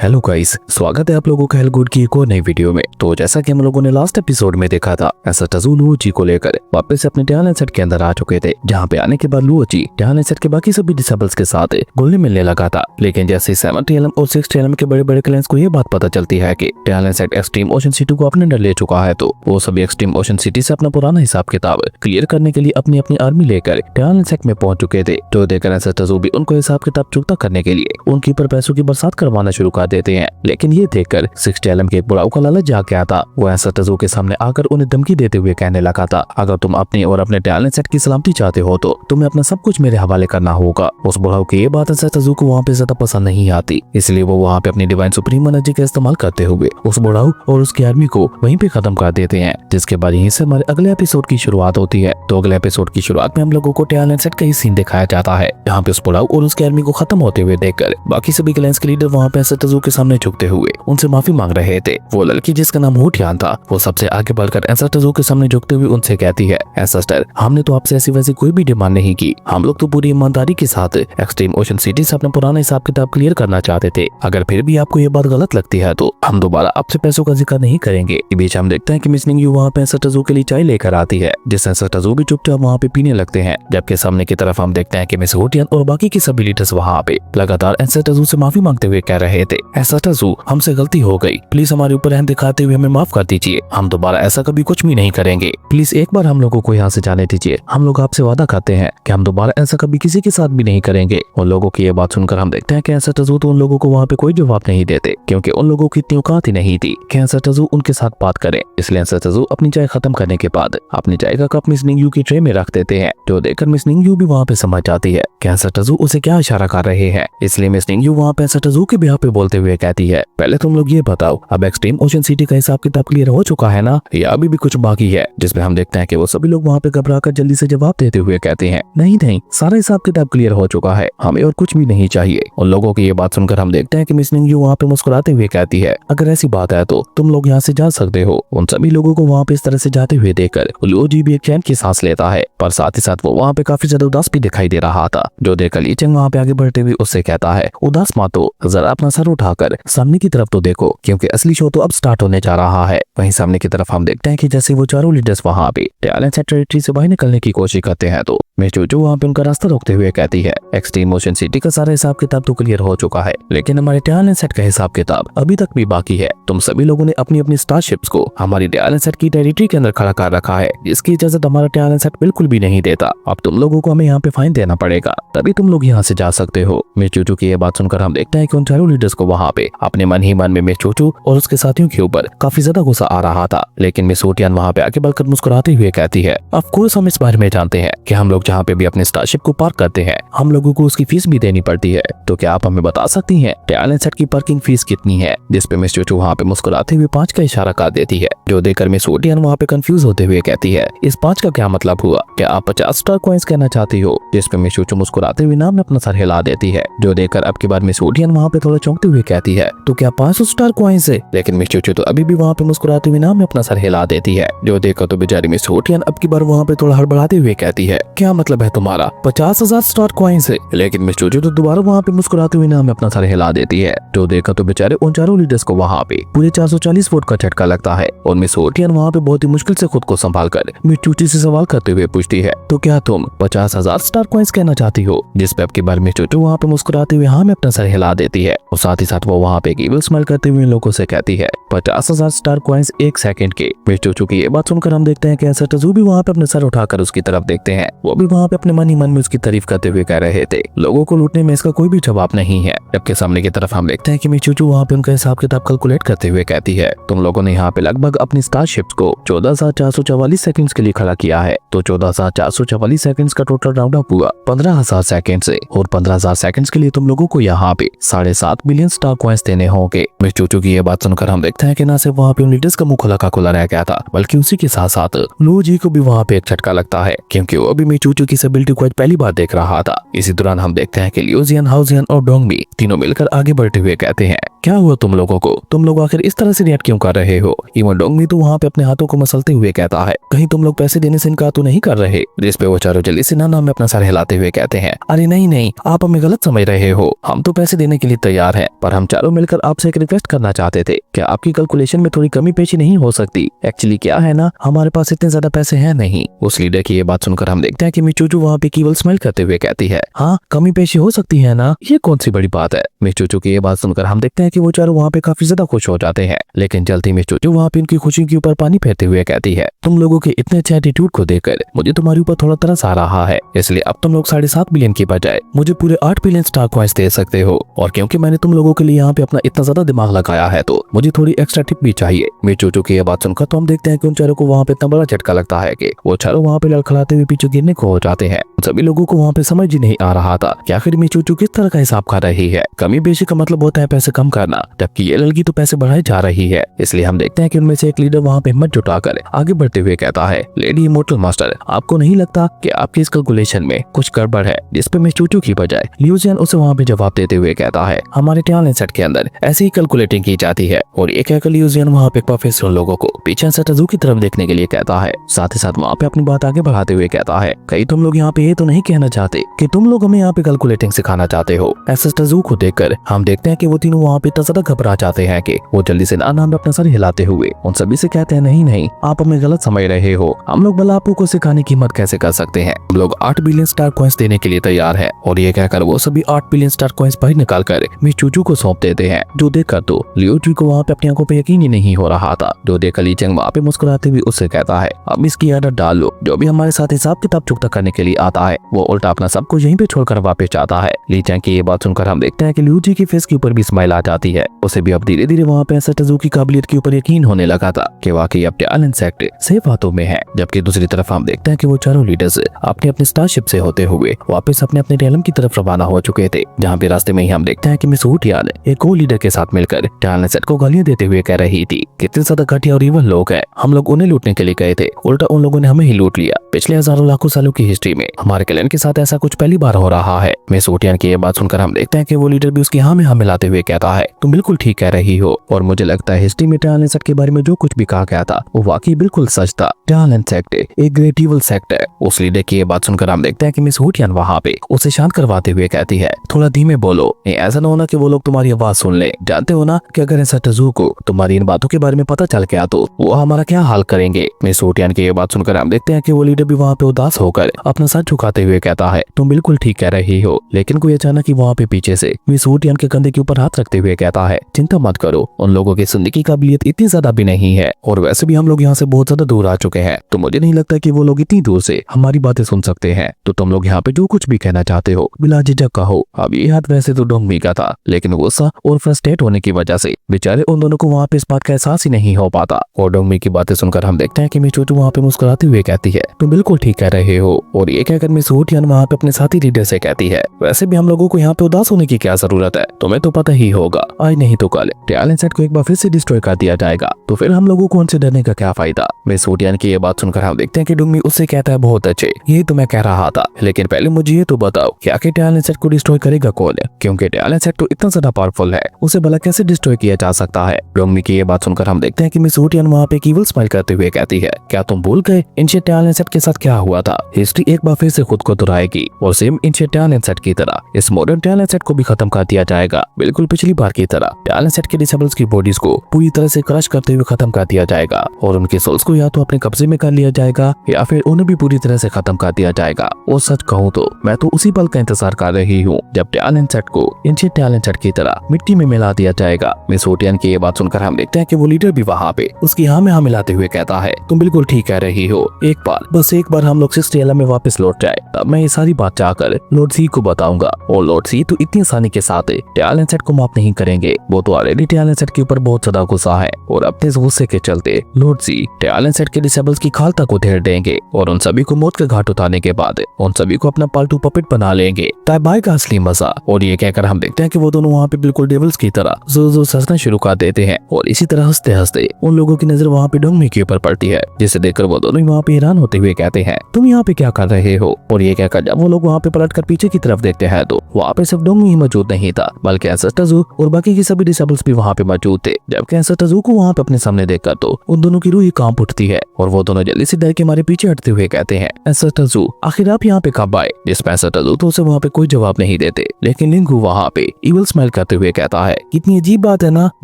Hello guys, स्वागत है आप लोगों का हेलगुड की एक और नई वीडियो में। तो जैसा कि हम लोगों ने लास्ट एपिसोड में देखा था, ऐसा टजू लुओजी को लेकर वापस से अपने टैलेंट सेट के अंदर आ चुके थे, जहां पे आने के बाद लुओजी टैलेंट सेट के बाकी सभी डिसेबल्स के साथ घुलने मिलने लगा था। लेकिन जैसे 70 एलएम और 60 एलएम के बड़े बड़े क्लैंस को ये बात पता चलती है कि talent set extreme ocean city को अपने अंडर ले चुका है, तो वो सभी एक्सट्रीम ओशन सिटी से अपना पुराना हिसाब किताब क्लियर करने के लिए अपनी अपनी आर्मी लेकर टैलेंट सेट में पहुंच चुके थे। तो देखकर ऐसा टजू भी उनको हिसाब किताब चुकता करने के लिए उनके ऊपर पैसों की बरसात करवाना शुरू कर देते हैं। लेकिन ये देखकर 60 एलएम के एक बुढ़ाऊ का लालच जाग गया था। वो ऐसा टजू के सामने आकर उन्हें धमकी देते हुए कहने लगा था, अगर तुम अपनी और अपने टैलेंट सेट की सलामती चाहते हो तो तुम्हें अपना सब कुछ मेरे हवाले करना होगा। उस बुढ़ाऊ की ये बात ऐसा टजू को वहाँ पे ज्यादा पसंद नहीं आती, इसलिए वो वहाँ पे अपनी डिवाइन सुप्रीम एनर्जी का इस्तेमाल करते हुए उस बुढ़ाऊ और उसकी आर्मी को वहीं पे खत्म कर देते हैं। जिसके बाद यहीं से हमारे अगले एपिसोड की शुरुआत होती है। तो अगले एपिसोड की शुरुआत में हम लोगों को टैलेंट सेट का ही सीन दिखाया जाता है, जहाँ पे उस बुढ़ाऊ और उसकी आर्मी को खत्म होते हुए देखकर बाकी सभी क्लैंस के लीडर वहाँ पे ऐसा टजू के सामने झुकते हुए उनसे माफी मांग रहे थे। वो लड़की जिसका नाम हुटियान था, वो सबसे आगे बढ़कर ऐसा टजू के सामने झुकते हुए उनसे कहती है, सिस्टर, हमने तो आपसे ऐसी वैसी कोई भी डिमांड नहीं की। हम लोग तो पूरी ईमानदारी के साथ एक्सट्रीम ओशन सिटी से अपना पुराना हिसाब किताब क्लियर करना चाहते थे। अगर फिर भी आपको ये बात गलत लगती है तो हम दोबारा आपसे पैसों का जिक्र नहीं करेंगे। इस बीच हम देखते हैं कि मिस निंगयू वहाँ पे ऐसा टजू के लिए चाय लेकर आती है, जिससे ऐसा टजू भी चुपचाप वहाँ पे पीने लगते हैं। जबकि सामने की तरफ हम देखते हैं कि मिस हुटियान और बाकी के सभी लीडर्स वहाँ पे लगातार ऐसा टजू से माफी मांगते हुए कह रहे थे, ऐसा टजू, हमसे गलती हो गई, प्लीज हमारे ऊपर रहम दिखाते हुए हमें माफ कर दीजिए। हम दोबारा ऐसा कभी कुछ भी नहीं करेंगे। प्लीज एक बार हम लोगों को यहाँ से जाने दीजिए। हम लोग आपसे वादा करते हैं कि हम दोबारा ऐसा कभी किसी के साथ भी नहीं करेंगे। उन लोगों की ये बात सुनकर हम देखते हैं कि ऐसा टजू तो उन लोगों को वहाँ पे कोई जवाब नहीं देते, क्योंकि उन लोगों की इतनी औकात ही नहीं थी कि ऐसा टजू उनके साथ बात करे। इसलिए ऐसा टजू अपनी चाय खत्म करने के बाद अपनी चाय का कप मिस निंगयू की ट्रे में रख देते हैं। जो देखकर मिस निंगयू भी वहाँ पे समझ जाती है कि ऐसा टजू उसे क्या इशारा कर रहे हैं। इसलिए मिस निंगयू वहाँ पे ऐसा टजू के बिहाफ पे बोलते हुए कहती है, पहले तुम लोग ये बताओ, अब एक्सट्रीम ओशन सिटी का हिसाब किताब क्लियर हो चुका है ना, या अभी भी कुछ बाकी है? जिसमें हम देखते हैं कि वो सभी लोग वहाँ पे घबराकर जल्दी से जवाब देते हुए कहते हैं, नहीं नहीं, सारा हिसाब किताब क्लियर हो चुका है, हमें और कुछ भी नहीं चाहिए। उन लोगों की ये बात सुनकर हम देखते हैं कि मिस निंगयू वहाँ पे मुस्कुराते हुए कहती है, अगर ऐसी बात है तो तुम लोग यहाँ से जा सकते हो। उन सभी लोगों को वहाँ पे इस तरह से जाते हुए देखकर लुओजी भी एक चैन की सांस लेता है, पर साथ ही साथ वो वहाँ पे काफी ज्यादा उदास भी दिखाई दे रहा था। जो देखकर ली चेंग वहाँ पे आगे बढ़ते हुए उससे कहता है, उदास मत हो, जरा अपना सर उठाकर सामने की तरफ तो देखो, क्योंकि असली शो तो अब स्टार्ट होने जा रहा है। वहीं सामने की तरफ हम देखते हैं कि जैसे वो चारों लीडर्स वहाँ पे टैलेंट सेट टेरिटरी से बाहर निकलने की कोशिश करते हैं, तो मिस चूचू वहाँ पे उनका रास्ता रोकते हुए कहती है, एक्सट्रीम ओशन सिटी का सारा हिसाब किताब तो क्लियर हो चुका है, लेकिन हमारे टैलेंट सेट का हिसाब किताब अभी तक भी बाकी है। तुम सभी लोगों ने अपनी अपनी स्टारशिप्स को हमारी टैलेंट सेट की टेरिटरी के अंदर खड़ा कर रखा है, जिसकी इजाजत हमारा टैलेंट सेट बिल्कुल भी नहीं देता। अब तुम लोगों को हमें यहाँ पे फाइन देना पड़ेगा, तभी तुम लोग यहाँ से जा सकते हो। मिस चूचू की ये बात सुनकर हम देखते हैं कि उन चारों लीडर्स को वहाँ पे अपने मन ही मन में मिस चूचू और उसके साथियों के ऊपर काफी ज्यादा गुस्सा आ रहा था। लेकिन मिस हुटियान वहाँ पे आगे बढ़कर मुस्कुराते हुए कहती है, ऑफ कोर्स हम इस बारे में जानते हैं कि हम लोग जहाँ पे भी अपने स्टारशिप को पार्क करते हैं, हम लोगों को उसकी फीस भी देनी पड़ती है। तो क्या आप हमें बता सकती हैं टैलेंट सेट की पार्किंग फीस कितनी है? जिसपे मिस चूचू वहाँ पे मुस्कुराते हुए 5 का इशारा कर देती है। जो देखकर मिस हुटियान वहाँ पे कंफ्यूज होते हुए कहती है, इस 5 का क्या मतलब हुआ? क्या आप 50 स्टार कॉइंस कहना चाहती हो? जिसपे मिस चूचू मुस्कुराते हुए नाम में अपना सर हिला देती है। जो देखकर अब की बार मिस हुटियान वहाँ पे थोड़ा चौंकते हुए कहती है, तो क्या 500 स्टार कॉइंस है? लेकिन मिस चूचू तो अभी भी वहाँ पे मुस्कुराते हुए नाम में अपना सर हिला देती है। जो देखकर तो बेचारी मिस हुटियान अब की बार वहाँ पे थोड़ा हड़बड़ाते हुए कहती है, क्या मतलब है तुम्हारा? 50,000 स्टार कॉइंस है? लेकिन मिस चूचू तो दोबारा वहाँ पे मुस्कुराते हुए नाम में अपना सर हिला देती है। जो देखकर तो बेचारे उन चारों लीडर्स को वहाँ पे पूरे 440 वोट का झटका लगता है, और मिस हुटियान वहाँ पे बहुत ही मुश्किल से खुद को संभाल कर मिस चूचू से सवाल करते हुए पूछती है, तो क्या तुम 50,000 स्टार कॉइंस कहना चाहती हो? जिस पे अब की बार मिस चूचू वहाँ पे मुस्कुराते हुए हाँ में अपना सर हिला देती है, और साथ ही साथ वो वहाँ पे इविल स्माइल करते हुए लोगों से कहती है, 50,000 स्टार कॉइंस 1 सेकंड के। मिस चूचू की ये बात सुनकर हम देखते हैं कि ऐसा टजू भी वहाँ पे अपने सर उठाकर उसकी तरफ देखते हैं। वो भी वहाँ पे अपने मन ही मन में उसकी तारीफ करते हुए कह रहे थे, लोगों को लूटने में इसका कोई भी जवाब नहीं है। जबकि सामने की तरफ हम देखते हैं कि मिस चूचू वहाँ पे उनका हिसाब किताब कैलकुलेट करते हुए कहती है, तुम लोगों ने यहाँ पे लगभग अपनी स्टारशिप्स को 14,444 सेकंड्स के लिए खड़ा किया है, तो 14,444 सेकंड्स का टोटल राउंड अप हुआ 15,000 सेकंड से, और 15,000 सेकंड्स के लिए तुम लोगों को यहाँ पे 7.5 बिलियन स्टार कॉइंस देने होंगे। मिस चूचू की ये बात सुनकर हम देखते हैं कि ना सिर्फ वहाँ पे उन लीडर्स का मुंह खुला का खुला रह गया था, बल्कि उसी के साथ साथ लुओजी को भी वहाँ पे एक झटका लगता है, क्योंकि वो अभी मिस चूचू की एबिलिटी को आज पहली बार देख रहा था। इसी दौरान हम देखते हैं कि लियोजियन, हाउजियन और डोंगमी तीनों मिलकर आगे बढ़ते हुए कहते हैं, क्या हुआ तुम लोगों को? तुम लोग आखिर इस तरह से रिएक्ट क्यों कर रहे हो? इवन डोंगमी तो वहाँ पे अपने हाथों को मसलते हुए कहता है, कहीं तुम लोग पैसे देने से इनकार तो नहीं कर रहे? जिस पे वो चारों जल्दी से नाना में अपना सर हिलाते हुए कहते हैं, अरे नहीं नहीं, आप हमें गलत समझ रहे हो। हम तो पैसे देने के लिए तैयार हैं, पर हम चारों मिलकर आपसे एक रिक्वेस्ट करना चाहते थे। क्या आपकी कैलकुलेशन में थोड़ी कमी पेशी नहीं हो सकती? एक्चुअली क्या है ना, हमारे पास इतने ज्यादा पैसे हैं नहीं। उस लीडर की ये बात सुनकर हम देखते हैं कि मिचूचू वहाँ पे केवल स्माइल करते हुए कहती है, हाँ कमी पेशी हो सकती है ना, ये कौन सी बड़ी बात है। मिचूचू की ये बात सुनकर हम देखते हैं कि वो चारों वहाँ पे काफी ज्यादा खुश हो जाते हैं, लेकिन जल्दी मिचूचू वहाँ पे उनकी खुशी के ऊपर पानी फेरते हुए कहती है, तुम लोगों के इतने अच्छे एटीट्यूड को देखकर मुझे तुम्हारे ऊपर थोड़ा तरस आ रहा है, इसलिए अब तुम लोग 7.5 बिलियन की बजाय मुझे पूरे 8 बिलियन स्टार कॉइंस दे सकते हो। और क्योंकि मैंने तुम लोगों के लिए यहाँ पे अपना इतना ज्यादा दिमाग लगाया है, तो मुझे थोड़ी एक्स्ट्रा टिप भी चाहिए। मिचूचू की ये बात सुनकर तो हम देखते हैं कि उन चारों को वहाँ पे इतना बड़ा झटका लगता है कि वो चारों वहाँ पे लड़खड़ाते हुए पीछे गिरने को हो जाते हैं। सभी लोगों को वहाँ पे समझ ही नहीं आ रहा था कि आखिर मिचूचू किस तरह का हिसाब कर रही है। कमी बेशी का मतलब होता है पैसे कम करना, जबकि ये लड़की तो पैसे बढ़ाई जा रही है। इसलिए हम देखते हैं कि उनमें से एक लीडर वहाँ पे हिम्मत जुटाकर आगे बढ़ते हुए कहता है, लेडी इमोर्टल मास्टर, आपको नहीं लगता कि आपकी इस कैलकुलेशन में कुछ गड़बड़ है? जिस पे मिचूचू की बजाय लियूजियन उसे वहाँ पे जवाब देते हुए कहता है, हमारे टैलेंट सेट के अंदर ऐसी ही कैलकुलेटिंग की जाती है। और ये कहकर लियूजियन वहाँ पे प्रोफेसर लोगों को पीछे से टजू की तरफ देखने के लिए कहता है, साथ ही साथ वहाँ पे अपनी बात आगे बढ़ाते हुए कहता है, कहीं तुम लोग यहाँ पे ये तो नहीं कहना चाहते कि तुम लोग हमें यहाँ पे कैलकुलेटिंग सिखाना चाहते हो? ऐसे टजू को देखकर हम देखते हैं कि वो तीनों वहाँ पे इतना ज्यादा घबरा जाते हैं कि वो जल्दी से नाना में अपना सर हिलाते हुए उन सभी से कहते हैं, नहीं नहीं, आप हमें गलत समझ रहे हो। हम लोग भला आपको सिखाने की हिम्मत कैसे कर सकते हैं? हम लोग 8 बिलियन स्टार कॉइंस देने के लिए तैयार है। और ये कहकर वो सभी 8 बिलियन स्टार कॉइंस बाहर निकाल कर मिचूचू को सौंप देते हैं, जो देखकर तो लियोचू को वहाँ पे अपनी आंखों पे यकीन ही नहीं हो रहा था। जो देखकर ली चंग वहाँ पे मुस्कुराते हुए उससे कहता है, अब इसकी आदत डाल लो। जो भी हमारे साथ हिसाब किताब चुकता करने के लिए आता है, वो उल्टा अपना सब कुछ यहीं पे छोड़कर वापस जाता है। ली चंग की ये बात सुनकर हम देखते हैं कि लियूजी की फेस के ऊपर भी स्माइल आ जाती है। उसे भी अब धीरे धीरे वहाँ पे ऐसा टजू की काबिलियत के ऊपर यकीन होने लगा था कि वाकई अब टैलेंट सेट सेफ हाथों में है। जबकि दूसरी तरफ हम देखते हैं कि वो चारों लीडर्स अपने अपने स्टारशिप से होते हुए वापस अपने अपने रियलम की तरफ रवाना हो चुके थे, जहाँ पे रास्ते में ही हम देखते हैं कि मिस हुटियान एक को लीडर के साथ मिलकर टैलेंट सेट को गालियां देते हुए कह रही थी, कितने ज्यादा घटिया और इवन लोग हैं, हम लोग उन्हें लूटने के लिए गए थे, उल्टा उन लोगों ने हमें ही लूट लिया। पिछले हजारों लाखों सालों की हिस्ट्री में हमारे क्लैन के साथ ऐसा कुछ पहली बार हो रहा है। मिस हुटियान की ये बात सुनकर हम देखते हैं कि वो लीडर भी उसकी हाँ में हाँ मिलाते हुए कहता है, तुम बिल्कुल ठीक कह रही हो, और मुझे लगता है हिस्ट्री में टैलेंट सेट के बारे में जो कुछ भी कहा गया था वो वाकई बिल्कुल सच था। टैलेंट सेट एक ग्रेट इविल सेक्ट है। उस लीडर की ये बात सुनकर हम देखते हैं कि मिस हुटियान वहाँ पे उसे शांत करवाते हुए कहती है, थोड़ा धीमे बोलो, ऐसा ना होना कि वो लोग तुम्हारी आवाज सुन ले। जानते हो ना कि अगर ऐसा टजू को तुम्हारी इन बातों के बारे में पता चल गया तो वो हमारा क्या हाल करेंगे। मिस हुटियान की ये बात सुनकर हम देखते हैं कि वो लीडर भी वहाँ पे उदास होकर अपना सर झुकाते हुए कहता है, तुम बिल्कुल ठीक कह रही हो। लेकिन कोई अचानक ही वहाँ पे पीछे से मिस हुटियान के कंधे के ऊपर हाथ रखते हुए कहता है, चिंता मत करो, उन लोगों की सुनने की काबिलियत इतनी ज्यादा भी नहीं है, और वैसे भी हम लोग यहाँ से बहुत ज्यादा दूर आ चुके हैं, तो मुझे नहीं लगता कि वो लोग इतनी दूर से हमारी बातें सुन सकते हैं। तो तुम लोग यहाँ पे जो कुछ भी कहना चाहते हो बिला झिझक कहो। अब ये हाथ वैसे तो डोंगमी का था, लेकिन गुस्सा और फ्रस्ट्रेट होने की वजह से बेचारे उन दोनों को वहाँ पे इस बात का एहसास ही नहीं हो पाता। और डोंगमी की बातें सुनकर हम देखते हैं कि मिचूचू वहाँ पे मुस्कुराते हुए कहती है, तुम बिल्कुल ठीक कह रहे हो। और ये कहकर मिस हुटियान वहाँ पे अपने साथी लीडर से कहती है, वैसे भी हम लोगों को यहाँ पे उदास होने की क्या जरूरत है, तुम्हें तो पता ही होगा, आज नहीं तो कल टैलेंट सेट को एक बार फिर से डिस्ट्रॉय कर दिया जाएगा, तो फिर हम लोगों को उनसे डरने का क्या फायदा। मिस हुटियान की ये बात सुनकर हम देखते हैं कि डोंगमी उससे कहता है, बहुत अच्छे, यही तो मैं कह रहा था, लेकिन पहले मुझे ये तो बताओ कि आखिर टैलेंट सेट को डिस्ट्रॉय करेगा कौन? क्योंकि टैलेंट सेट तो इतना ज्यादा पावरफुल है, उसे भला कैसे डिस्ट्रॉय किया जा सकता है। डोंगमी की ये बात सुनकर हम देखते हैं कि मिस हुटियान वहाँ पे ईविल स्माइल करते हुए कहती है, क्या तुम भूल गए इनशे टैलेंट सेट के साथ क्या हुआ था? हिस्ट्री एक बार फिर से खुद को दोहराएगी, और सेम इनशे टैलेंट सेट की तरह इस मॉडर्न टैलेंट सेट को भी खत्म कर दिया जाएगा। बिल्कुल पिछली बार की तरह टैलेंट सेट के डिसेबल्स की बॉडीज को पूरी तरह से क्रश करते हुए खत्म कर दिया जाएगा, और उनके सोल्स को या तो अपने कब्जे में कर लिया जाएगा या फिर उन्हें भी पूरी तरह से खत्म कर दिया जाएगा। और सच कहूँ तो मैं तो उसी पल का इंतजार कर रही हूँ जब टैलेंट सेट को इनशे टैलेंट सेट की तरह मिट्टी में मिला दिया जाएगा। मिस हुटियान की ये बात सुनकर हम देखते हैं कि वो लीडर भी वहाँ पे उसकी हाँ में हाँ मिलाते हुए कहता है, तुम बिल्कुल ठीक कह रही हो, एक बार बस एक बार हम लोग सिस्टेला में वापस लौट जाए, तब मैं ये सारी बात जाकर लॉर्ड सी को बताऊंगा, और लॉर्ड सी तो इतनी आसानी के साथ टैलेंट सेट को माफ नहीं करेंगे। वो तो ऑलरेडी टैलेंट सेट के ऊपर बहुत ज्यादा गुस्सा है, और अपने गुस्से के चलते लॉर्ड सी टैलेंट सेट के डिसेबल्स की खाल तक उधेड़ देंगे, और उन सभी को मौत के घाट उतारने के बाद उन सभी को अपना पालतू पपेट बना लेंगे। बाय का असली मजा। और ये कहकर हम देखते हैं कि वो दोनों वहाँ पे बिल्कुल डेविल्स की तरह जोर जोर से हंसना शुरू कर देते हैं, और इसी तरह हंसते हंसते उन लोगों की नजर वहाँ पे डोंगमी के ऊपर पड़ती है, जिसे देखकर वो दोनों वहाँ पे हैरान होते हुए कहते हैं, तुम यहाँ पे क्या कर रहे हो? हो। और ये कहकर जब वो लोग वहाँ पे पलट कर पीछे की तरफ देखते हैं तो वहाँ पे सिर्फ डोंग ही मौजूद नहीं था, बल्कि एंसेस्टर ज़ू और बाकी की सभी डिसेबल्स भी वहाँ पे मौजूद थे। जबकि एंसेस्टर ज़ू को वहाँ पे अपने सामने देखकर तो उन दोनों की रूह ही कांप उठती है और वो दोनों जल्दी से डर के मारे पीछे हटते हुए कहते हैं, एंसेस्टर ज़ू आखिर आप यहाँ पे कब आए? जिसमें एंसेस्टर ज़ू तो उसे वहाँ पे कोई जवाब नहीं देते, लेकिन लिंगू वहाँ पे इविल स्माइल करते हुए कहता है, कितनी अजीब बात है ना,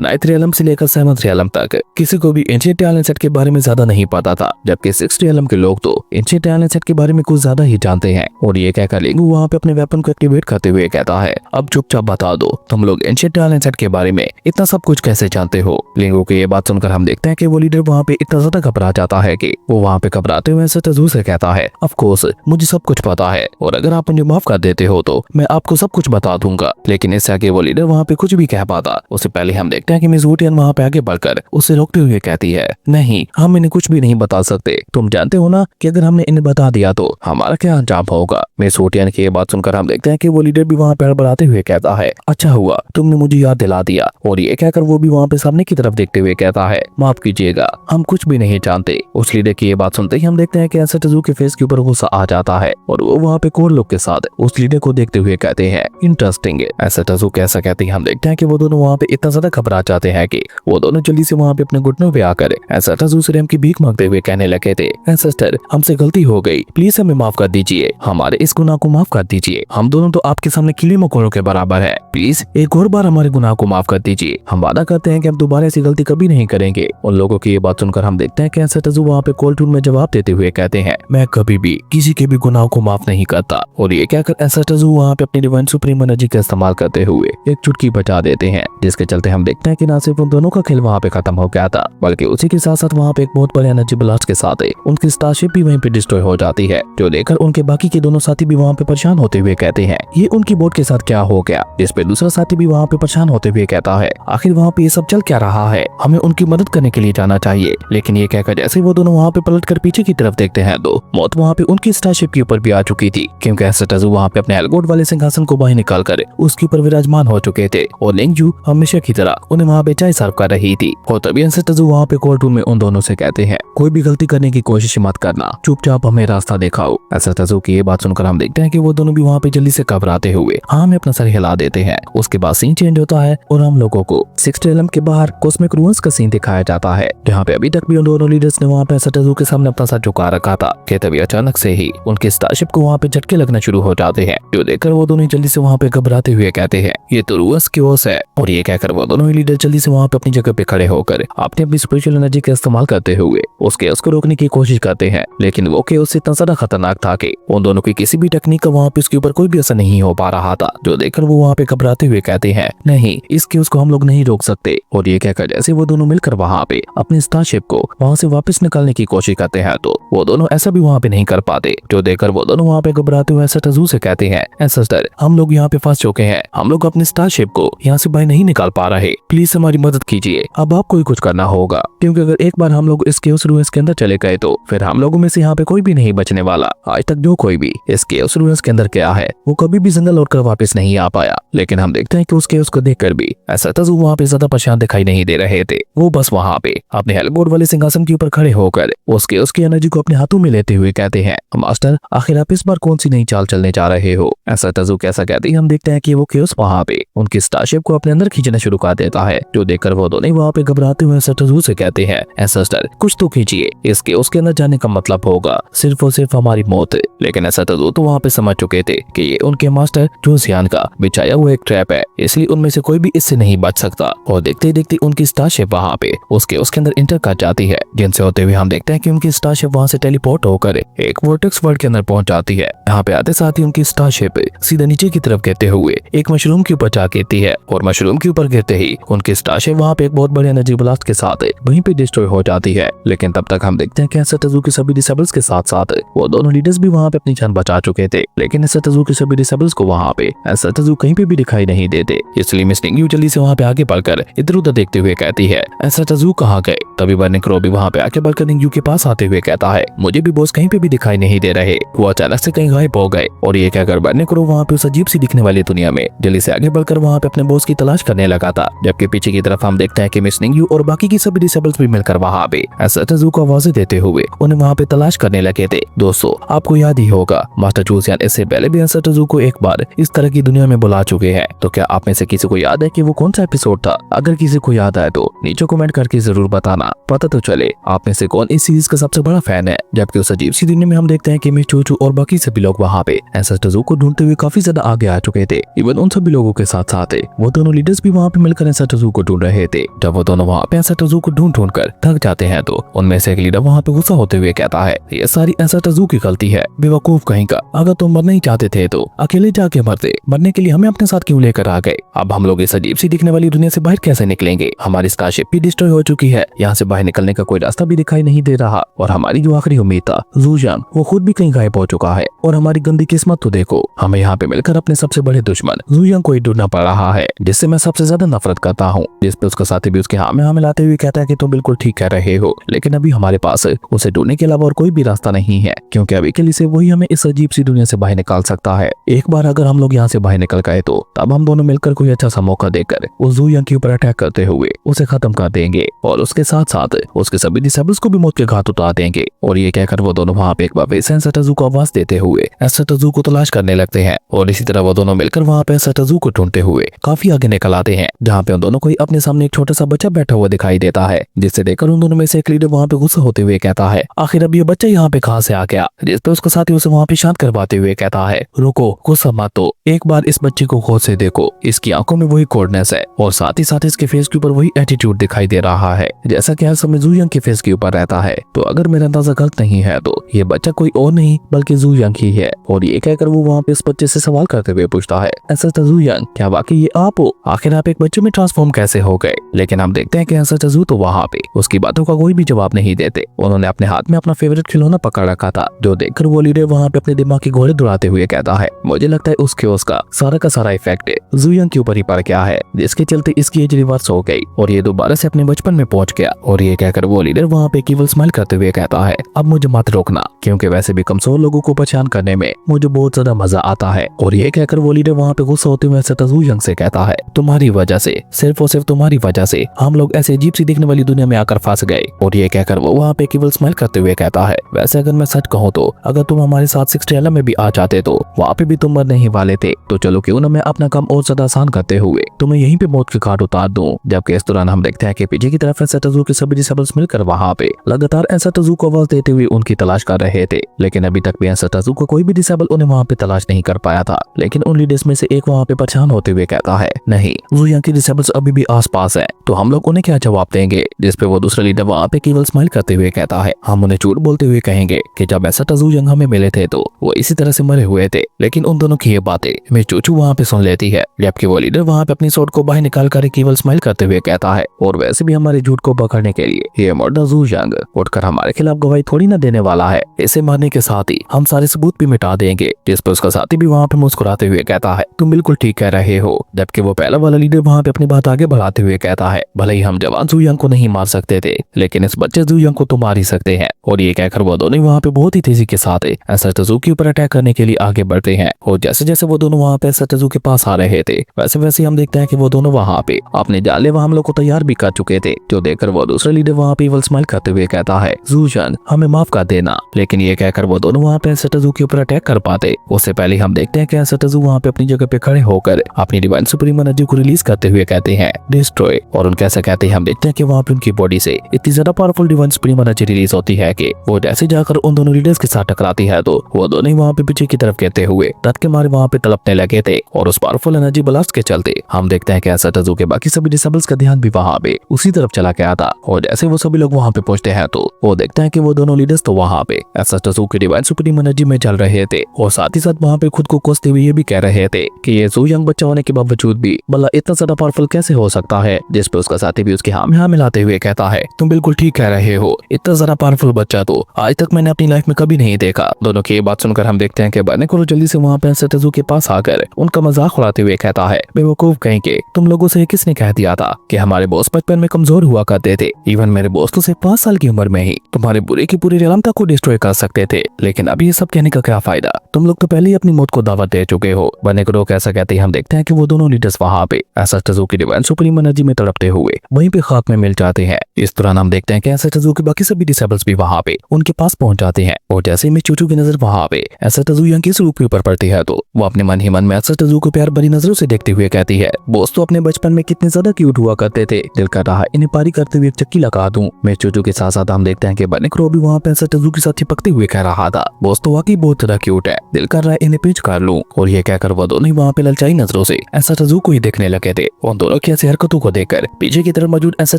9th रियलम से लेकर 7th रियलम तक किसी को भी एंशिएंट टैलेंट सेट के बारे में ज्यादा नहीं पता था, जबकि 6th रियलम के लोग तो एंशिएंट टैलेंट सेट के बारे में कुछ ज्यादा ही जानते हैं। और ये कहकर लिंगू वहाँ पे अपने वेपन को एक्टिवेट करते हुए कहता है, अब चुपचाप बता दो तुम लोग एंशिएंट टैलेंट सेट के बारे में इतना सब कुछ कैसे जानते हो? लिंगू की ये बात सुनकर हम देखते हैं कि वो लीडर वहाँ पे इतना ज्यादा घबरा जाता है कि वो वहाँ पे घबराते हुए एंसेस्टर ज़ू से कहता है, ऑफ कोर्स मुझे सब कुछ पता है और अगर आप मुझे माफ कर देते हो तो मैं आपको सब कुछ बता दूंगा। लेकिन इससे आगे वो लीडर वहाँ पे कुछ भी कह पाता उससे पहले हम देखते हैं कि मिस वुटियन वहाँ पे आगे बढ़कर उसे रोकते हुए कहती है, नहीं हम इन्हें कुछ भी नहीं बता सकते, तुम जानते हो ना कि अगर हमने इन्हें बता दिया तो हमारा क्या अंजाम होगा। मिस वुटियन की ये बात सुनकर हम देखते हैं कि वो लीडर भी वहाँ पे हड़बड़ाते हुए कहता है, अच्छा हुआ तुमने मुझे याद दिला दिया। और ये कहकर वो भी वहाँ पे सामने की तरफ देखते हुए कहता है, माफ कीजिएगा हम कुछ भी नहीं जानते। उस लीडर की ये बात सुनते ही हम देखते हैं कि एंसेस्टर ज़ू के फेस के ऊपर गुस्सा आ जाता है और वो वहाँ पे कोर लुक के साथ उस लीडर को देखते हुए कहते हैं, इंटरेस्टिंग। एंसेस्टर ज़ू कैसा कहते हैं हम देखते हैं कि वो दोनों वहाँ पे इतना ज्यादा घबरा जाते हैं कि वो दोनों जल्दी से वहाँ पे अपने घुटनों पे आकर एंसेस्टर ज़ू से रेम की भीख मांगते हुए कहने लगे थे, एंसेस्टर हमसे गलती हो गई, प्लीज हमें माफ कर दीजिए, हमारे इस गुनाह को माफ कर दीजिए, हम दोनों तो आपके सामने कीड़े मकोड़ों के बराबर है, प्लीज एक और बार हमारे गुनाह को माफ कर दीजिए, हम वादा करते हैं कि हम दोबारा ऐसी गलती कभी नहीं करेंगे। उन लोगों की ये बात सुनकर हम देखते हैं कि एंसेस्टर ज़ू वहाँ पे कोल्ड टून में जवाब देते हुए कहते हैं, मैं कभी भी किसी के भी गुनाह को माफ नहीं करता। और ये कहकर एंसेस्टर ज़ू वहाँ पे अपनी डिवाइन सुप्रीम एनर्जी का इस्तेमाल करते हुए एक चुटकी बजा देते हैं, जिसके चलते हम देखते हैं कि ना सिर्फ उन दोनों का खेल वहाँ पे खत्म हो गया था, बल्कि उसी के साथ साथ वहाँ पे एक बहुत बड़े एनर्जी ब्लास्ट के साथ उनकी स्टारशिप भी वहीं पे डिस्ट्रॉय हो जाती है, जो देखकर उनके बाकी के दोनों साथी भी वहाँ पे परेशान होते हुए कहते हैं, ये उनकी बोट के साथ क्या हो गया? जिस पे दूसरा साथी भी वहाँ पे परेशान होते हुए कहता है, आखिर वहाँ पे ये सब चल क्या रहा है, हमें उनकी मदद करने के लिए जाना चाहिए। लेकिन ये कहकर जैसे वो दोनों वहाँ पे पलट कर पीछे की तरफ देखते हैं तो मौत वहाँ पे उनकी स्टारशिप के ऊपर भी आ चुकी थी, क्योंकि एंसेस्टर ज़ू वहाँ पे अपने हेलगोट वाले सिंहासन को बाहर निकाल कर उसके ऊपर विराजमान हो चुके थे और लिंगजू हमेशा की तरह उन्हें वहाँ पे चाय सर्व कर रही थी। और तभी एंसेस्टर ज़ू वहाँ पे कोर्ट रूम में उन दोनों से कहते हैं, कोई भी गलती करने की कोशिश मत करना, चुपचाप हमें रास्ता दिखाओ। एंसेस्टर ज़ू की ये बात सुनकर हम देखते हैं कि वो दोनों भी वहाँ पे जल्दी से घबराते हुए हाँ में अपना सर हिला देते हैं। उसके बाद सीन चेंज होता है और हम लोगों को 6th रियलम के बाहर कॉस्मिक रूइंस का सीन दिखाया जाता है, जहाँ पे अभी तक भी उन दोनों लीडर्स ने वहाँ पे एंसेस्टर ज़ू के सामने अपना सर झुका रखा था कि तभी अचानक से ही उनकी स्टारशिप को वहाँ पे झटके लगना शुरू हो जाते हैं, जो देखकर वो दोनों जल्दी से वहाँ पे घबराते हुए कहते हैं, ये तो रूइंस की ओस है। और ये कहकर वो दोनों लीडर जल्दी से वहाँ पे अपनी जगह पे खड़े होकर अपनी स्पिरिचुअल एनर्जी का इस्तेमाल करते हुए उस केओस को रोकने की कोशिश करते हैं, लेकिन वो केओस इतना ज्यादा खतरनाक था कि उन दोनों की किसी भी टेक्निक का वहाँ पे उसके ऊपर कोई भी असर नहीं हो पा रहा था, जो देखकर वो वहाँ पे घबराते हुए कहते हैं, नहीं इस केओस को हम लोग नहीं रोक सकते। और ये कहकर जैसे वो दोनों मिलकर वहाँ पे अपनी स्टारशिप को वहाँ से वापस निकालने की कोशिश करते हैं तो वो दोनों ऐसा भी वहाँ पे नहीं कर पाते, जो देखकर वो दोनों वहाँ पे घबराते हुए एंसेस्टर ज़ू से कहते हैं, एंसेस्टर हम लोग यहाँ पे फंस चुके हैं, हम लोग अपनी स्टारशिप को यहाँ से बाहर नहीं निकाल पा रहे, प्लीज हमारी मदद कीजिए, अब आपको ही कुछ करना होगा, क्योंकि अगर एक बार हम लोग इस केओस रूइंस के अंदर चले गए तो फिर हम लोगों में से यहाँ पे कोई भी नहीं बचने वाला। आज तक जो कोई भी इस केओस रूइंस के अंदर गया है वो कभी भी जिंदा लौटकर वापस नहीं आ पाया। लेकिन हम देखते हैं कि उस केओस को देखकर भी एंसेस्टर ज़ू वहाँ पे ज्यादा परेशान दिखाई नहीं दे रहे थे, वो बस वहाँ पे अपने हेलबोर्ड वाले सिंहासन के ऊपर खड़े होकर उस केओस की एनर्जी को अपने हाथों में लेते हुए कहते हैं, मास्टर आखिर आप इस बार कौन सी नई चाल चलने जा रहे हो? एंसेस्टर ज़ू कैसा कहते हैं हम देखते हैं कि वो केओस वहाँ पे उनकी स्टारशिप को अपने अंदर खींचना शुरू कर देता है, जो देखकर वो दोनों वहाँ पे घबराते हुए एंसेस्टर ज़ू से कहते हैं, एंसेस्टर कुछ तो कीजिए, इस केओस के अंदर जाने का मतलब होगा सिर्फ और सिर्फ हमारी मौत। लेकिन एंसेस्टर ज़ू तो वहाँ पे समझ चुके थे कि ये उनके मास्टर जोसियान का बिछाया हुआ एक ट्रैप है, इसलिए उनमें से कोई भी इससे नहीं बच सकता। और देखते ही देखते उनकी स्टारशिप वहाँ पे उसके अंदर इंटर कर जाती है, जिनसे होते हुए हम देखते हैं कि उनकी स्टारशिप वहाँ से टेलीपोर्ट होकर एक वोर्टेक्स वर्ल्ड के अंदर पहुंच जाती है। यहाँ पे आते साथ ही उनकी स्टारशिप सीधा नीचे की तरफ गिरते हुए एक मशरूम के ऊपर जा गिरती है और मशरूम के ऊपर गिरते ही उनकी स्टारशिप वहाँ पे एक बहुत बड़े एनर्जी ब्लास्ट के साथ वहीं पे डिस्ट्रॉय हो जाती है। लेकिन तब तक हम देखते हैं कि एंसेस्टर ज़ू के सभी डिसेबल्स के साथ साथ वो दोनों लीडर्स भी वहाँ पे अपनी जान बचा चुके थे, लेकिन एंसेस्टर ज़ू के सभी डिसेबल्स को वहाँ पे एंसेस्टर ज़ू कहीं पे भी दिखाई नहीं देते। इसलिए मिस निंगयू जल्दी से वहाँ पे आगे बढ़कर इधर उधर देखते हुए कहती है, एंसेस्टर ज़ू कहाँ गए? तभी बर्निंग क्रो भी वहाँ पे आगे बढ़कर निंगयू के पास आते हुए कहता है, मुझे भी बॉस कहीं पे भी दिखाई नहीं दे रहे, वो अचानक से कहीं गायब हो गए। और ये कहकर बर्निंग क्रो वहाँ पे उस अजीब सी दिखने वाली दुनिया में जल्दी से आगे बढ़कर वहाँ पे अपने बॉस की तलाश करने लगा था, जबकि पीछे की तरफ हम देखते हैं कि मिस निंगयू और बाकी की सभी डिसेबल्स भी मिलकर वहाँ पे एंसेस्टर ज़ू को आवाज़ें देते हुए उन्हें वहाँ पे तलाश करने लगे थे। दोस्तों आपको आपको याद ही होगा मास्टर चूसियान इससे पहले भी एसा टजू को एक बार इस तरह की दुनिया में बुला चुके हैं। तो क्या आप में से किसी को याद है कि वो कौन सा एपिसोड था? अगर किसी को याद आए तो नीचे कमेंट करके जरूर बताना, पता तो चले आप में से कौन इस सीरीज का सबसे बड़ा फैन है। जबकि उस अजीब सी दुनिया में हम देखते हैं कि मिस चूचू और बाकी सभी लोग वहाँ पे एसा टजू को ढूंढते हुए काफी ज्यादा आगे आ चुके थे। इवन उन सभी लोगों के साथ साथ वो दोनों लीडर्स भी वहाँ पे मिलकर एसा टजू को ढूंढ रहे थे। जब वो दोनों वहाँ पे एसा टजू को ढूंढ कर थक जाते हैं तो उनमें से एक लीडर वहाँ पे गुस्सा होते हुए कहता है, ये सारी एसा टजू की गलती है, बेवकूफ कहीं का। अगर तुम मरना ही चाहते थे तो अकेले जाके मरते, मरने के लिए हमें अपने साथ क्यों लेकर आ गए? अब हम लोग इस अजीब सी दिखने वाली दुनिया से बाहर कैसे निकलेंगे? हमारी स्टारशिप भी डिस्ट्रॉय हो चुकी है, यहाँ से बाहर निकलने का कोई रास्ता भी दिखाई नहीं दे रहा। और हमारी जो आखिरी उम्मीद था ज़ूयांग, वो खुद भी कहीं गायब हो चुका है। और हमारी गंदी किस्मत तो देखो, हमें यहाँ पे मिलकर अपने सबसे बड़े दुश्मन ज़ूयांग को ही ढूंढना पड़ रहा है, जिससे मैं सबसे ज्यादा नफरत करता हूँ। जिसपे उसका साथी भी उसके हाँ में मिलाते हुए कहता है कि तुम बिल्कुल ठीक कह रहे हो, लेकिन अभी हमारे पास उसे ढूंढने के अलावा और कोई भी रास्ता नहीं है, क्योंकि अभी के लिए से वही हमें इस अजीब सी दुनिया से बाहर निकाल सकता है। एक बार अगर हम लोग यहाँ से बाहर निकल गए तो तब हम दोनों मिलकर कोई अच्छा सा मौका देकर उस ज़ूयांग के ऊपर अटैक करते हुए उसे खत्म कर देंगे और उसके साथ साथ उसके सभी डिसेबल्स को भी मौत के घाट उतार देंगे। और ये कहकर वो दोनों वहाँ पे एक बार फिर एसा टजू को आवाज देते हुए एसा टजू को तलाश करने लगते हैं। और इसी तरह वो दोनों मिलकर वहाँ पे एसा टजू को ढूंढते हुए काफी आगे निकल आते हैं, जहाँ पे उन दोनों को अपने सामने एक छोटा सा बच्चा बैठा हुआ दिखाई देता है, जिससे देखकर उन दोनों में से एक लीडर वहाँ पे गुस्सा होते हुए कहता है, आखिर अब ये बच्चा यहाँ पे कहाँ से आ गया? जिस पे उसका साथी उसे वहाँ पे शांत करवाते हुए कहता है, रुको, गुस्सा मत हो, एक बार इस बच्चे को गौर से देखो, इसकी आंखों में वही कोल्डनेस है और साथ ही साथ इसके फेस के ऊपर वही एटीट्यूड दिखाई दे रहा है जैसा कि हर समय ज़ूयांग के फेस के ऊपर रहता है। तो अगर मेरा अंदाजा गलत नहीं है तो ये बच्चा कोई और नहीं बल्कि ज़ूयांग ही है। और ये कहकर वो वहाँ पे इस बच्चे से सवाल करते हुए पूछता है, ऐसा ज़ूयांग, क्या वाकई ये आप हो? आखिर आप एक बच्चे में ट्रांसफॉर्म कैसे हो गए? लेकिन हम देखते हैं कि ऐसा टजू तो वहाँ पे उसकी बातों का कोई भी जवाब नहीं देते। उन्होंने अपने हाथ में अपना फेवरेट खिलौना पकड़ रखा था, जो देखकर वो लीडर वहाँ पे अपने दिमाग की घोड़े दौड़ाते हुए कहता है, मुझे लगता है उसका सारा का सारा इफेक्ट ज़ूयांग के ऊपर ही पड़ गया है, जिसके चलते इसकी एज रिवर्स हो गई और ये दोबारा से अपने बचपन में पहुंच गया। और ये कहकर वो लीडर वहाँ पे केवल स्माइल करते हुए कहता है, अब मुझे मत रोकना, क्योंकि वैसे भी कमजोर लोगों को पहचान करने में मुझे बहुत ज्यादा मजा आता है। और ये कहकर वो लीडर वहाँ पे गुस्सा होते हुए ज़ूयांग से कहता है, तुम्हारी वजह से, सिर्फ और सिर्फ तुम्हारी वजह से हम लोग ऐसे अजीब सी दिखने वाली दुनिया में आकर फंस गए। और ये कहकर वो वहाँ पे केवल स्माइल करते हुए कहता है, वैसे अगर मैं सच कहूँ तो अगर तुम हमारे साथ 6 में भी आ जाते तो वहाँ पे भी तुम मरने ही वाले थे। तो चलो क्यों ना मैं अपना काम और ज्यादा आसान करते हुए तुम्हें यहीं पे मौत के घाट उतार दूं। जबकि इस दौरान हम देखते हैं कि पीछे की तरफ एसा टजू के सभी डिसेबल्स मिलकर वहाँ पे लगातार एसा टजू को आवाज देते हुए उनकी तलाश कर रहे थे, लेकिन अभी तक भी एसा टजू को कोई भी डिसेबल उन्हें वहाँ पे तलाश नहीं कर पाया था। लेकिन उन लीडर्स में से एक वहाँ पे परेशान होते हुए कहता है, नहीं, ज़ूयांग की डिसेबल्स अभी भी आस पास है, तो हम लोग उन्हें क्या जवाब देंगे? जिसपे वो दूसरा लीडर वहाँ पे केवल स्माइल करते हुए कहता है, हम उन्हें झूठ बोलते हुए कहेंगे कि जब एसा ज़ूयांग हमें मिले थे तो वो इसी तरह से मरे हुए थे। लेकिन उन दोनों की ये बातें मिस चूचू वहाँ पे सुन लेती है, जबकि वो लीडर वहाँ पे अपनी सोट को बाहर निकाल कर केवल स्माइल करते हुए कहता है, और वैसे भी हमारे झूठ को पकड़ने के लिए ये मुर्दा ज़ूयांग उठकर हमारे खिलाफ गवाही थोड़ी ना देने वाला है, इसे मारने के साथ ही हम सारे सबूत भी मिटा देंगे। जिस पर उसका साथी भी वहाँ पे मुस्कुराते हुए कहता है, तुम बिल्कुल ठीक कह रहे हो। जबकि वो पहला वाला लीडर वहाँ पे अपनी बात आगे बढ़ाते हुए कहता है, भले ही हम जवान ज़ूयांग को नहीं मार सकते थे, लेकिन इस बच्चे ज़ूयांग को तो मार ही सकते हैं। और ये कहकर वो दोनों वहाँ पे बहुत ही तेजी के साथ एसा टजू के ऊपर अटैक करने के लिए आगे बढ़ते हैं। और जैसे जैसे वो दोनों वहाँ पे एसा टजू के पास आ रहे थे, वैसे वैसे हम देखते हैं कि वो दोनों वहाँ पे अपने जानलेवा हमलों को तैयार भी कर चुके थे, जो देखकर वो दूसरा लीडर वहाँ पे इवल स्माइल करते हुए कहता है, ज़ूयांग हमें माफ कर देना। लेकिन ये कहकर वो दोनों वहाँ पे एसा टजू के ऊपर अटैक कर पाते उससे पहले हम देखते हैं कि एसा टजू वहाँ पे अपनी जगह पे खड़े होकर अपनी डिवाइन सुप्रीम एनर्जी को रिलीज करते हुए कहते हैं, डिस्ट्रॉय। और उनके ऐसा कहते हैं हम देखते हैं कि वहाँ पे उनकी बॉडी से इतनी ज्यादा powerful divine supreme energy release होती है कि वो जैसे जाकर उन दोनों लीडर्स के साथ टकराती है तो वो दोनों वहाँ पे पीछे की तरफ कहते हुए डट के मारे वहाँ पे तड़पने लगे थे। और उस पावरफुल एनर्जी ब्लास्ट के चलते हम देखते हैं कि एसा टजू के बाकी सभी डिसेबल्स का ध्यान भी वहाँ पे उसी तरफ चला गया था। और जैसे वो सभी लोग वहाँ पे पहुंचते हैं तो वो देखते हैं कि वो दोनों लीडर्स तो वहाँ पे एसा टजू की डिवाइन सुप्रीम एनर्जी में चल रहे थे और साथ ही साथ वहाँ पे खुद को कोसते हुए ये भी कह रहे थे कि ये ज़ूयांग बच्चा होने के बावजूद भी भला इतना ज्यादा पावरफुल कैसे हो सकता है। जिस पे उसका साथी भी उसके हाँ में हाँ मिलाते हुए कहता है, तुम बिल्कुल ठीक कह रहे हो, इतना ज्यादा पावरफुल बच्चा तो आज तक मैंने अपनी लाइफ में कभी नहीं देखा। दोनों की ये बात सुनकर हम देखते हैं कि बने को जल्दी से वहाँ पे एसा टजू के पास आकर उनका मजाक उड़ाते हुए कहता है, बेवकूफ कहीं के, तुम लोगों से किसने कह दिया था कि हमारे बॉस बचपन में कमजोर हुआ करते थे? इवन मेरे बॉस तो सिर्फ 5 साल की उम्र में ही तुम्हारे बुरे की पूरी रियलम तक को डिस्ट्रॉय कर सकते थे। लेकिन अभी ये सब कहने का क्या फायदा, तुम लोग तो पहले ही अपनी मौत को दावत दे चुके हो। बने को ऐसा कहते ही हम देखते हैं कि वो दोनों लीडर्स वहाँ पे एसा टजू की डिवाइन सुप्रीम एनर्जी में तड़पते हुए वहीं पे खाक में मिल जाते हैं। इस दौरान हम देखते हैं कि एसा टजू के बाकी सभी डिसेबल्स भी वहाँ पे उनके पास पहुंच जाते हैं। और जैसे मिस चूचू की नजर वहाँ पे ऐसा तजुयांग के स्वरूप के ऊपर पड़ती है तो वो अपने मन ही मन में ऐसा तजू को प्यार भरी नजरों से देखते हुए कहती है, बॉस तो अपने बचपन में कितने ज्यादा क्यूट हुआ करते थे, दिल कर रहा इन्हें पारी करते हुए एक चक्की लगा दूं। मैं चूचू के साथ साथ हम देखते हैं कि बने क्रो भी वहाँ पे ऐसा तजू के साथ चिपकते हुए कह रहा था, बॉस तो वाकई बहुत ज्यादा क्यूट है, दिल कर रहा है इन्हें पिंच कर लूं। और ये कहकर वो दोनों वहाँ पे ललचाई नजरों से ऐसा तजू को ही देखने लगे थे। उन दोनों की ऐसी हरकतों को देखकर पीछे की तरफ मौजूद ऐसा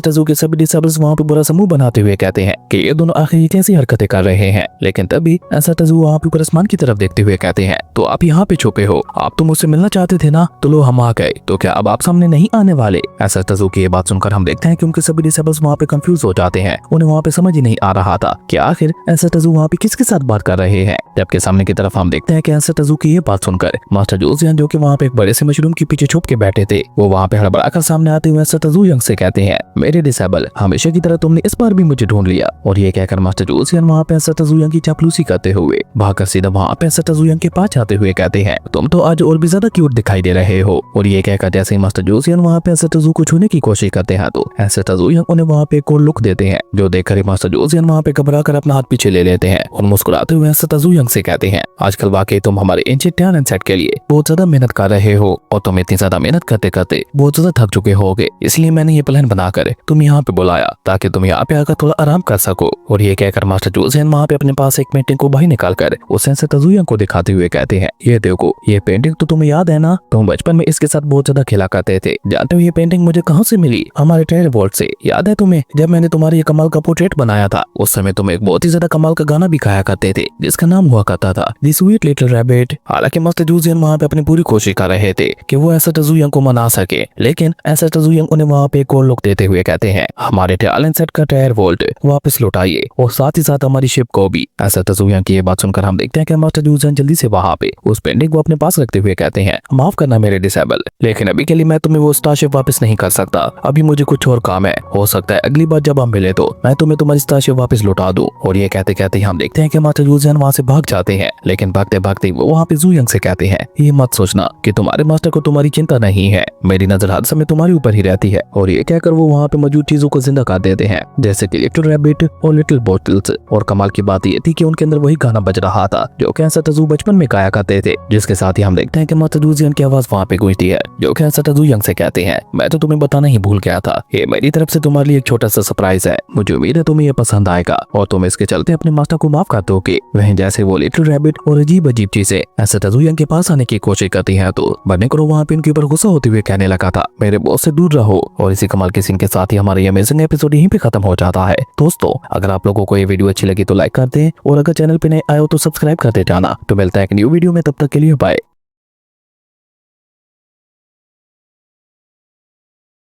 तजू के सभी डिसेबल्स वहाँ पे बुरा समूह बनाते हुए कहते हैं कि ये दोनों आखिर कैसी हरकतें कर रहे हैं। लेकिन तभी ऐसा तजू वहाँ पे ऊपर आसमान की तरफ देखते हुए कहते हैं, तो आप यहाँ पे छुपे हो, आप तो मुझसे मिलना चाहते थे ना, तो लो हम आ गए, तो क्या अब आप सामने नहीं आने वाले। ऐसा तजू की ये बात सुनकर हम देखते हैं कि उनके सभी डिसेबल्स वहाँ पे कंफ्यूज हो जाते हैं। उन्हें वहाँ पे समझ ही नहीं आ रहा था कि आखिर ऐसा तजू वहाँ पे किसके साथ बात कर रहे हैं। जबकि सामने की तरफ हम देखते हैं कि ऐसा तजू की ये बात सुनकर मास्टर जोसियन जो कि वहाँ पे एक बड़े से मशरूम के पीछे छुप के बैठे थे, वो वहाँ पे हड़बड़ाकर सामने आते हुए ऐसा तजू यंग से कहते हैं, मेरे डिसेबल हमेशा की तरह तुमने इस बार भी मुझे ढूंढ लिया। और ये कहकर मास्टर जोसियन वहाँ पे ऐसा तजू यंग की चापलूसी करते हुए भागकर सीधा वहाँ पे ऐसा तजू यंग के पास आते हुए कहते हैं, तुम तो आज और भी ज्यादा क्यूट दिखाई दे रहे हो। और ये कहकर जैसे ही मास्टर जोसियन वहाँ पे ऐसा तजू को छूने की कोशिश करते हैं तो ऐसा तजू यंग उन्हें वहाँ पे एक और लुक देते हैं, जो देखकर मास्टर जोसियन वहाँ पे घबरा कर अपना हाथ पीछे ले लेते हैं और मुस्कुराते हुए ऐसा तजू यंग से कहते हैं, आजकल वाकई तुम हमारे एंशिएंट टैलेंट सेट के लिए बहुत ज्यादा मेहनत कर रहे हो और तुम इतनी ज्यादा मेहनत करते करते बहुत ज्यादा थक चुके होगे, इसलिए मैंने ये प्लान बनाकर तुम यहाँ पे बुलाया ताकि तुम यहाँ पे आकर थोड़ा आराम कर सको। और ये कहकर मास्टर जोसियन वहाँ पे अपने पास एक पेंटिंग को बाहर निकाल कर उस ऐसा तजू यंग को दिखाते हुए कहते हैं, ये देखो ये पेंटिंग तो तुम्हें याद है ना, तुम बचपन में इसके साथ बहुत ज्यादा खेला करते थे। जानते हो ये पेंटिंग मुझे कहाँ से मिली? हमारे ट्रेड वॉल्ट से। याद है तुम्हें जब मैंने तुम्हारे ये कमाल का पोर्ट्रेट बनाया था, उस समय तुम एक बहुत ही ज्यादा कमाल का गाना भी गाया करते थे जिसका नाम हुआ करता था द स्वीट लिटिल रैबिट। हालांकि मास्टर जोसियन वहाँ पे अपनी पूरी कोशिश कर रहे थे कि वो ऐसा तजू यंग को मना सके, लेकिन ऐसा तजू यंग उन्हें वहाँ पे एक और लुक देते हुए कहते हैं, हमारे टैलेंट सेट का टायर वोल्ट वापस लौटाइए और साथ ही साथ हमारी शिप को भी। ऐसा तजू यंग की ये बात सुनकर हम देखते हैं कि मास्टर जोसियन जल्दी से वहाँ पे उस पेंटिंग को अपने पास रखते हुए कहते हैं, माफ करना मेरे डिसेबल, लेकिन अभी के लिए मैं तुम्हें वो स्टारशिप वापस नहीं कर सकता, अभी मुझे कुछ और काम है, हो सकता है अगली बार जब हम मिले तो मैं तुम्हें तुम्हारी स्टारशिप वापस लौटा दूं। और ये कहते कहते हम देखते हैं कि मास्टर जोसियन वहाँ से भाग जाते हैं, लेकिन भागते भागते वो वहाँ पे जू यंग से कहते हैं, ये मत सोचना कि तुम्हारे मास्टर को तुम्हारी चिंता नहीं है, मेरी नजर हर समय तुम्हारे ऊपर ही रहती है। और ये कहकर वो वहाँ पे मौजूद चीजों को जिंदा कर देते हैं, जैसे कि लिटिल रैबिट और लिटिल बॉटल्स। और कमाल की बात ये थी कि उनके अंदर वही गाना बज रहा था जो कि ऐसा तजू बचपन में गाया करते थे, जिसके साथ ही हम देखते हैं कि मास्टर जोसियन की आवाज वहाँ पे गूंजती है, जो कि ऐसा तजू यंग से कहते हैं, मैं तो तुम्हें बताना ही भूल गया था, ये मेरी तरफ से तुम्हारे लिए एक छोटा सा सरप्राइज है, मुझे उम्मीद है तुम्हें ये पसंद आएगा और तुम इसके चलते अपने मास्टर को माफ कर दोगे। वहीं जैसे वो लिटिल रैबिट और अजीब अजीब चीजें ऐसा तजू यंग के पास आने की कोशिश करती है तो बने करो वहाँ पे उनके ऊपर गुस्सा होते हुए कहने लगा था, मेरे बॉस से दूर रहो। और इसी कमाल के सीन के साथ ही हमारा ये अमेजिंग एपिसोड यहीं पे खत्म हो जाता है। दोस्तों अगर आप लोगों को ये वीडियो अच्छी लगी तो लाइक कर दें और अगर चैनल पे नए आए हो तो सब्सक्राइब करते जाना। तो मिलता है एक न्यू वीडियो में, तब तक के लिए बाय।